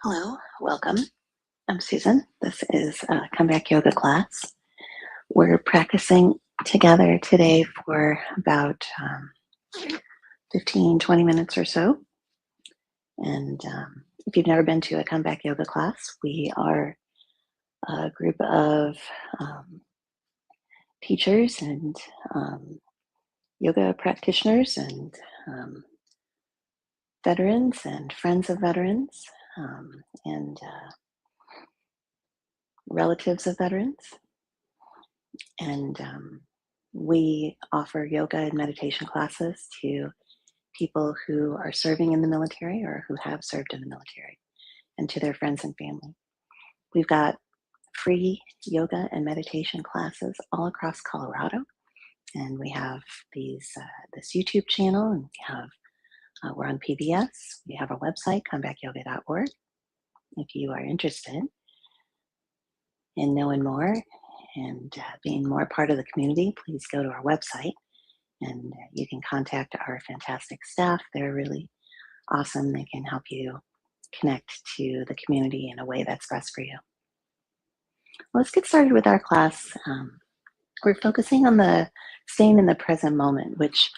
Hello, welcome. I'm Susan. This is a comeback yoga class. We're practicing together today for about 15, 20 minutes or so. And if you've never been to a comeback yoga class, we are a group of um, teachers and yoga practitioners and um, veterans and friends of veterans and relatives of veterans. And we offer yoga and meditation classes to people who are serving in the military or who have served in the military and to their friends and family. We've got free yoga and meditation classes all across Colorado. And we have this YouTube channel, and we're on PBS. We have our website, comebackyoga.org. If you are interested in knowing more and being more part of the community, please go to our website and you can contact our fantastic staff. They're really awesome. They can help you connect to the community in a way that's best for you. Let's get started with our class. We're focusing on the staying in the present moment, which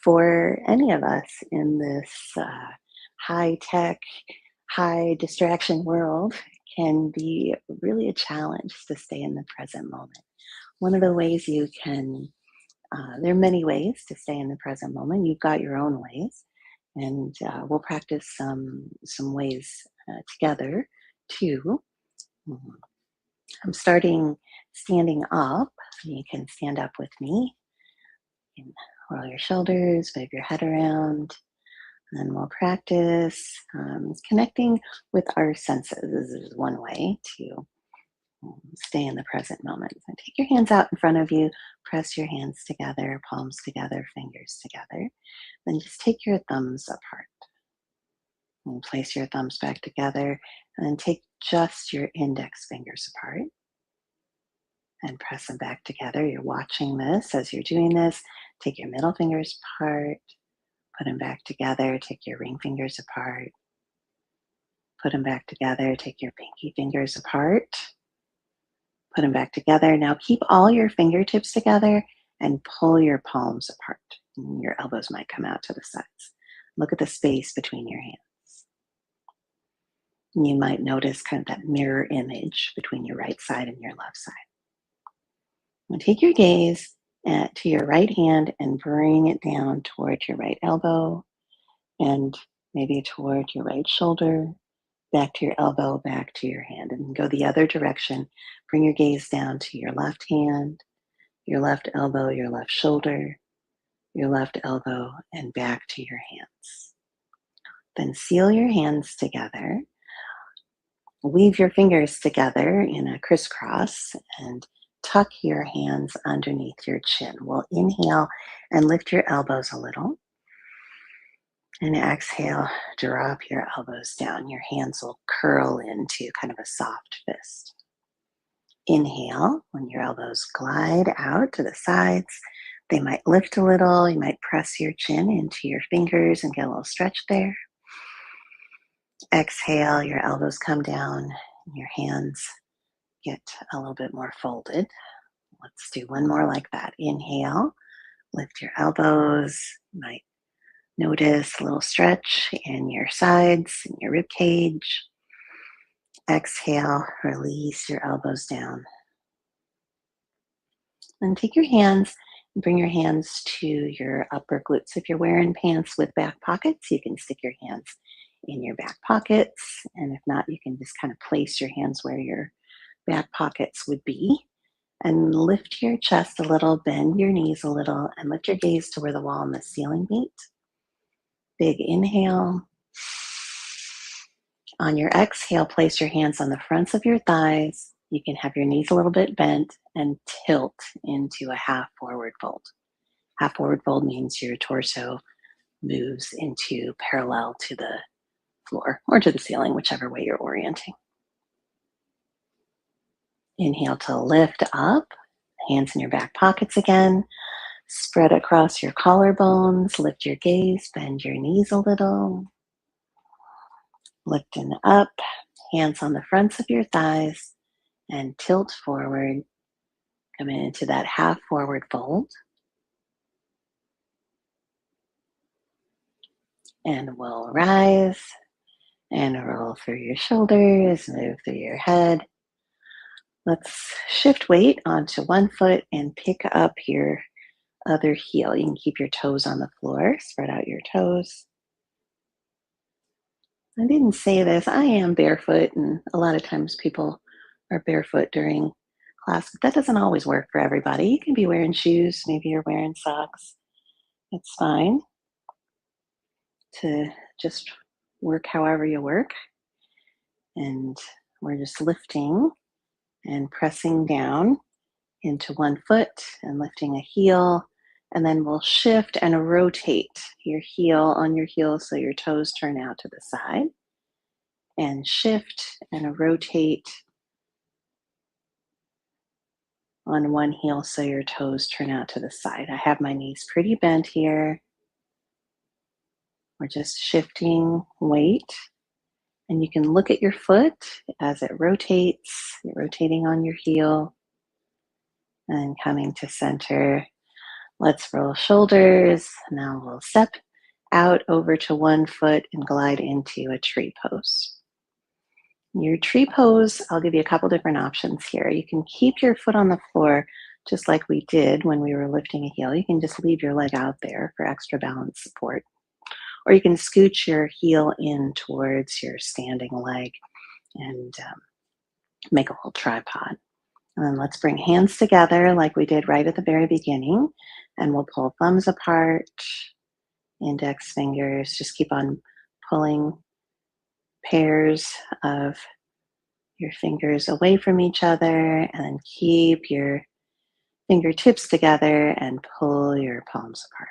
for any of us in this high tech, high distraction world can be really a challenge to stay in the present moment. One of the ways you can there are many ways to stay in the present moment. You've got your own ways, and we'll practice some ways together too. Mhm. I'm starting standing up. You can stand up with me. You can roll your shoulders, wave your head around, and we'll practice connecting with our senses. This is one way to stay in the present moment. So take your hands out in front of you, press your hands together, palms together, fingers together. Then just take your thumbs apart and place your thumbs back together. And then take just your index fingers apart and press them back together. You're watching this as you're doing this. Take your middle fingers apart, put them back together. Take your ring fingers apart, put them back together. Take your pinky fingers apart, put them back together. Now keep all your fingertips together and pull your palms apart. And your elbows might come out to the sides. Look at the space between your hands. And you might notice kind of that mirror image between your right side and your left side. Now take your gaze to your right hand and bring it down toward your right elbow and maybe toward your right shoulder, back to your elbow, back to your hand, and go the other direction. Bring your gaze down to your left hand, your left elbow, your left shoulder, your left elbow, and back to your hands. Then seal your hands together. Weave your fingers together in a crisscross and tuck your hands underneath your chin. We'll inhale and lift your elbows a little. And exhale, drop your elbows down. Your hands will curl into kind of a soft fist. Inhale, when your elbows glide out to the sides, they might lift a little. You might press your chin into your fingers and get a little stretch there. Exhale, your elbows come down, your hands get a little bit more folded. Let's do one more like that. Inhale, lift your elbows. You might notice a little stretch in your sides, in your rib cage. Exhale, release your elbows down. Then take your hands and bring your hands to your upper glutes. If you're wearing pants with back pockets, you can stick your hands in your back pockets. And if not, you can just kind of place your hands where your back pockets would be. And lift your chest a little, bend your knees a little, and lift your gaze to where the wall and the ceiling meet. Big inhale. On your exhale, place your hands on the fronts of your thighs. You can have your knees a little bit bent and tilt into a half forward fold. Half forward fold means your torso moves into parallel to the floor or to the ceiling, whichever way you're orienting. Inhale to lift up, hands in your back pockets again. Spread across your collarbones, lift your gaze, bend your knees a little. Lifting up, Hands on the fronts of your thighs and tilt forward, coming into that half forward fold. And we'll rise and roll through your shoulders, move through your head. Let's shift weight onto one foot and pick up your other heel. You can keep your toes on the floor, spread out your toes. I didn't say this, I am barefoot, and a lot of times people are barefoot during class, but that doesn't always work for everybody. You can be wearing shoes, maybe you're wearing socks. It's fine to just work however you work. And we're just lifting and pressing down into one foot and lifting a heel. And then we'll shift and rotate your heel on your heel so your toes turn out to the side. And shift and rotate on one heel so your toes turn out to the side. I have my knees pretty bent here. We're just shifting weight. And you can look at your foot as it rotates. You're rotating on your heel and coming to center. Let's roll shoulders. Now we'll step out over to one foot and glide into a tree pose. Your tree pose, I'll give you a couple different options here. You can keep your foot on the floor just like we did when we were lifting a heel. You can just leave your leg out there for extra balance support. Or you can scooch your heel in towards your standing leg and make a little tripod. And then let's bring hands together like we did right at the very beginning. And we'll pull thumbs apart, index fingers. Just keep on pulling pairs of your fingers away from each other, and then keep your fingertips together and pull your palms apart.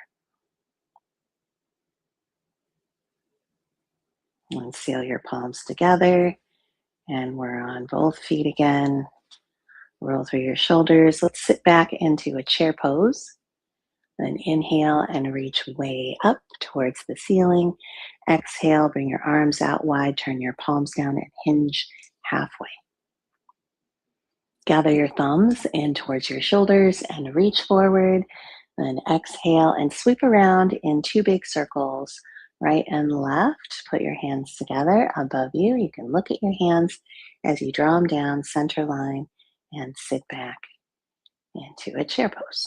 And seal your palms together. And we're on both feet again. Roll through your shoulders. Let's sit back into a chair pose. Then inhale and reach way up towards the ceiling. Exhale, bring your arms out wide, turn your palms down and hinge halfway. Gather your thumbs in towards your shoulders and reach forward. Then exhale and sweep around in two big circles, right and left. Put your hands together above you. You can look at your hands as you draw them down, center line, and sit back into a chair pose.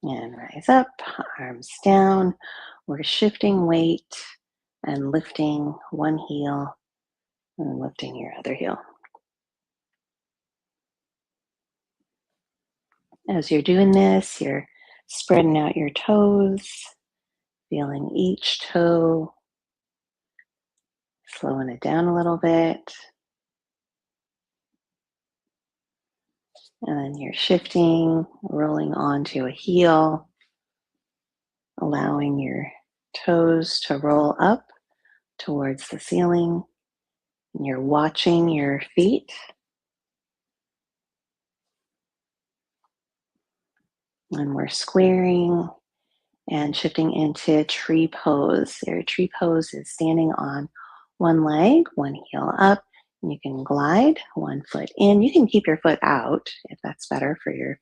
And rise up, arms down. We're shifting weight and lifting one heel and lifting your other heel. As you're doing this, you're spreading out your toes, feeling each toe, slowing it down a little bit. And then you're shifting, rolling onto a heel, allowing your toes to roll up towards the ceiling. And you're watching your feet. And we're squaring and shifting into tree pose. Your tree pose is standing on one leg, one heel up. And you can glide one foot in. You can keep your foot out if that's better for your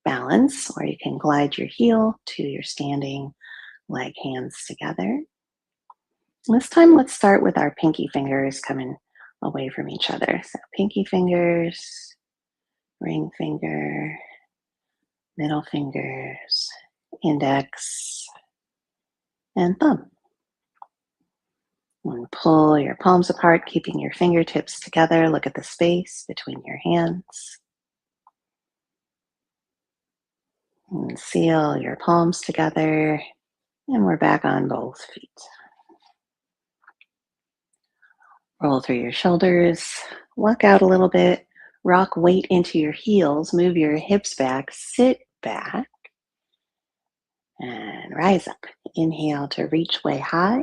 balance, or you can glide your heel to your standing leg, hands together. This time, let's start with our pinky fingers coming away from each other. So pinky fingers, ring finger, middle fingers, index, and thumb. And pull your palms apart, keeping your fingertips together. Look at the space between your hands. And seal your palms together. And we're back on both feet. Roll through your shoulders, walk out a little bit, rock weight into your heels, move your hips back, sit back, and rise up. Inhale to reach way high.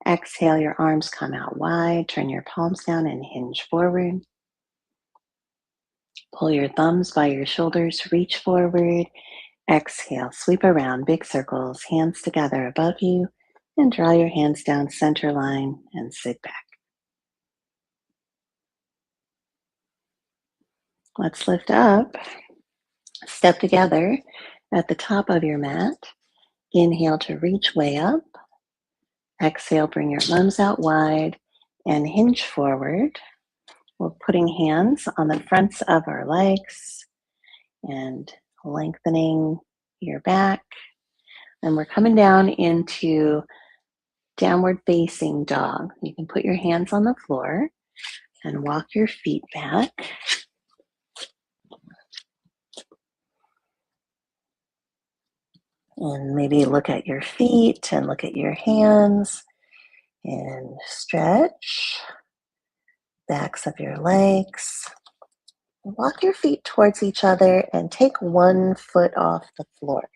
Exhale, your arms come out wide, turn your palms down and hinge forward. Pull your thumbs by your shoulders, reach forward. Exhale, sweep around, big circles, hands together above you, and draw your hands down center line and sit back. Let's lift up, step together at the top of your mat. Inhale to reach way up. Exhale, bring your arms out wide and hinge forward. We're putting hands on the fronts of our legs and lengthening your back. And we're coming down into downward facing dog. You can put your hands on the floor and walk your feet back. And maybe look at your feet and look at your hands and stretch backs of your legs. Walk your feet towards each other and take one foot off the floor.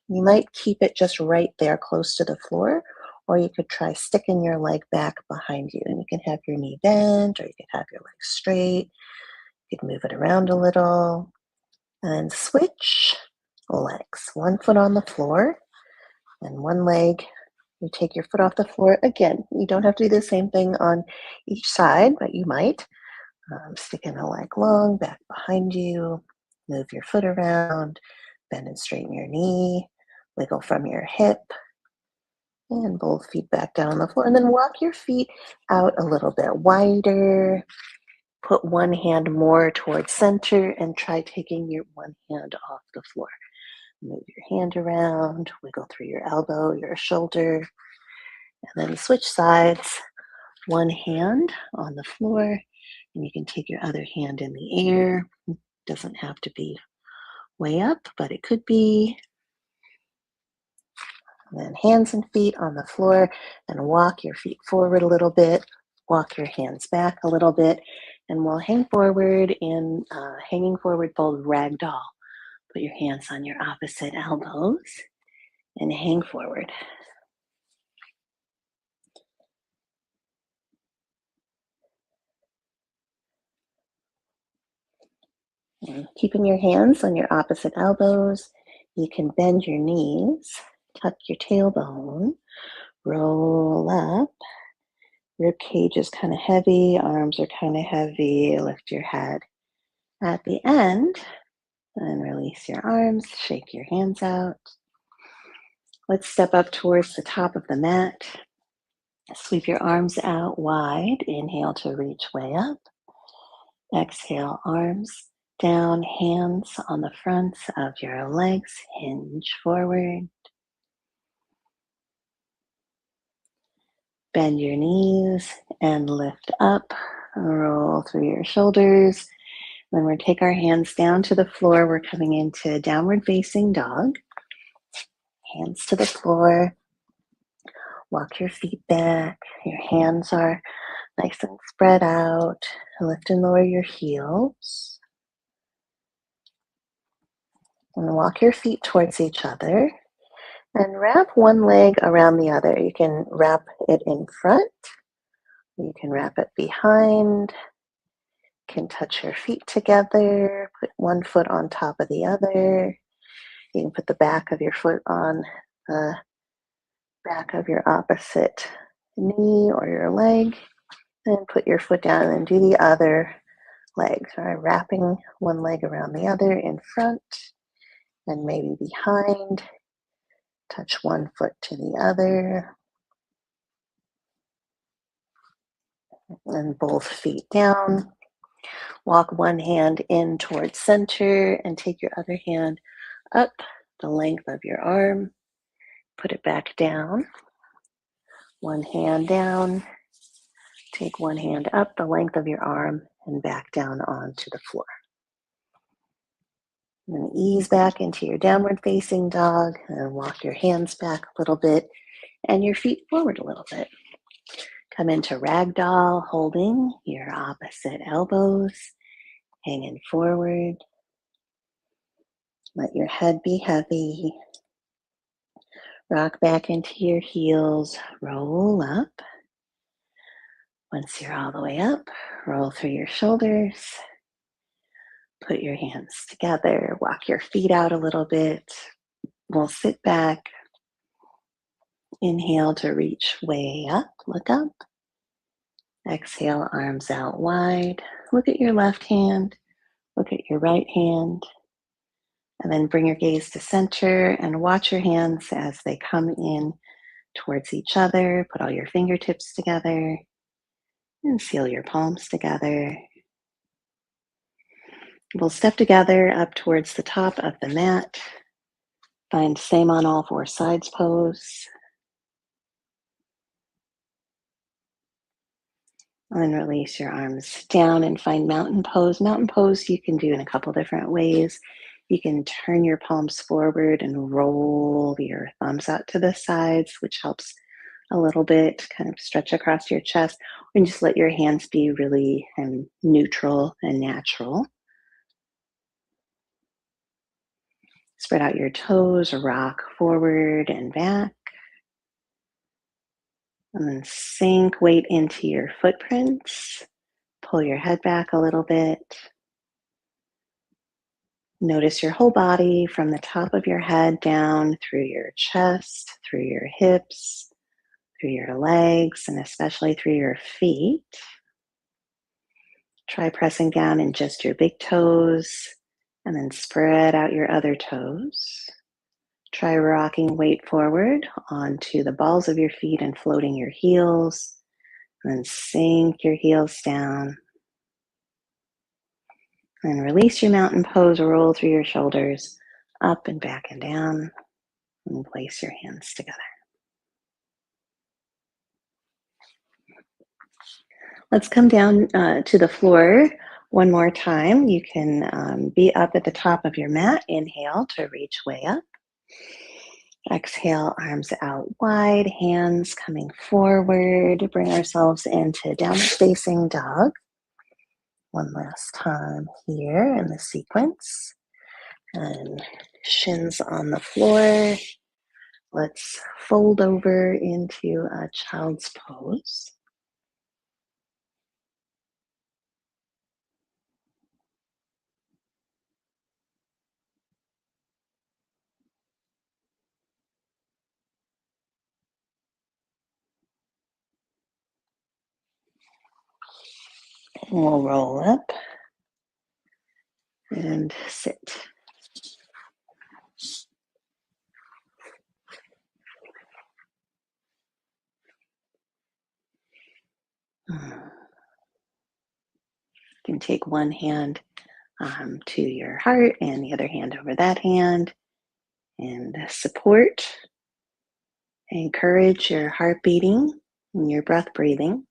You might keep it just right there close to the floor, or you could try sticking your leg back behind you. And you can have your knee bent, or you could have your leg straight. You could move it around a little. And switch legs. One foot on the floor and one leg. You take your foot off the floor. Again, you don't have to do the same thing on each side, but you might. Sticking a leg long back behind you. Move your foot around. Bend and straighten your knee. Wiggle from your hip. And both feet back down on the floor. And then walk your feet out a little bit wider. Put one hand more towards center and try taking your one hand off the floor. Move your hand around, wiggle through your elbow, your shoulder, and then switch sides. One hand on the floor, and you can take your other hand in the air. It doesn't have to be way up, but it could be. And then hands and feet on the floor, and walk your feet forward a little bit. Walk your hands back a little bit, and we'll hang forward in hanging forward fold ragdoll. Put your hands on your opposite elbows and hang forward. And keeping your hands on your opposite elbows, you can bend your knees, tuck your tailbone, roll up. Rib cage is kind of heavy, arms are kind of heavy. Lift your head at the end and release your arms, shake your hands out. Let's step up towards the top of the mat. Sweep your arms out wide. Inhale to reach way up. Exhale, arms down, hands on the fronts of your legs, hinge forward. Bend your knees and lift up. Roll through your shoulders. Then we're take our hands down to the floor. We're coming into downward facing dog. Hands to the floor. Walk your feet back. Your hands are nice and spread out. Lift and lower your heels. And walk your feet towards each other. And wrap one leg around the other. You can wrap it in front. You can wrap it behind. You can touch your feet together. Put one foot on top of the other. You can put the back of your foot on the back of your opposite knee or your leg. And put your foot down and do the other leg. So wrapping one leg around the other in front and maybe behind. Touch one foot to the other. And both feet down. Walk one hand in towards center and take your other hand up the length of your arm. Put it back down. One hand down. Take one hand up the length of your arm and back down onto the floor. And then ease back into your downward facing dog and walk your hands back a little bit and your feet forward a little bit. Come into ragdoll, holding your opposite elbows, hanging forward. Let your head be heavy. Rock back into your heels, roll up. Once you're all the way up, roll through your shoulders. Put your hands together, walk your feet out a little bit. We'll sit back. Inhale to reach way up, look up. Exhale, arms out wide. Look at your left hand. Look at your right hand, and then bring your gaze to center and watch your hands as they come in towards each other. Put all your fingertips together and seal your palms together. We'll step together up towards the top of the mat. Find same on all four sides pose. And then release your arms down and find mountain pose. Mountain pose you can do in a couple different ways. You can turn your palms forward and roll your thumbs out to the sides, which helps a little bit, kind of stretch across your chest, and just let your hands be really neutral and natural. Spread out your toes, rock forward and back. And then sink weight into your footprints. Pull your head back a little bit. Notice your whole body from the top of your head down through your chest, through your hips, through your legs, and especially through your feet. Try pressing down in just your big toes and then spread out your other toes. Try rocking weight forward onto the balls of your feet and floating your heels. And then sink your heels down. And release your mountain pose, roll through your shoulders, up and back and down, and place your hands together. Let's come down to the floor one more time. You can be up at the top of your mat. Inhale to reach way up. Exhale, arms out wide, hands coming forward. Bring ourselves into downward facing dog. One last time here in the sequence. And shins on the floor. Let's fold over into a child's pose. We'll roll up and sit. You can take one hand to your heart and the other hand over that hand and support, encourage your heart beating and your breath breathing.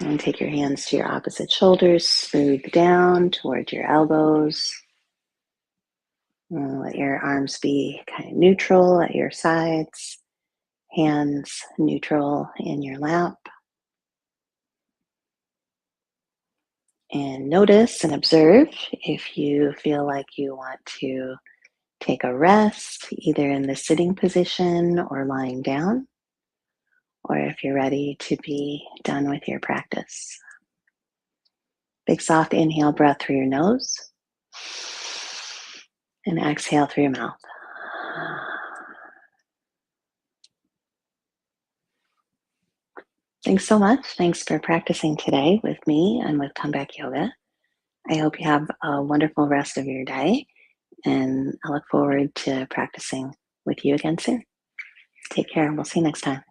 And take your hands to your opposite shoulders, smooth down toward your elbows. And let your arms be kind of neutral at your sides, hands neutral in your lap. And notice and observe if you feel like you want to take a rest, either in the sitting position or lying down, or if you're ready to be done with your practice. Big soft inhale breath through your nose and exhale through your mouth. Thanks so much. Thanks for practicing today with me and with Comeback Yoga. I hope you have a wonderful rest of your day, and I look forward to practicing with you again soon. Take care, and we'll see you next time.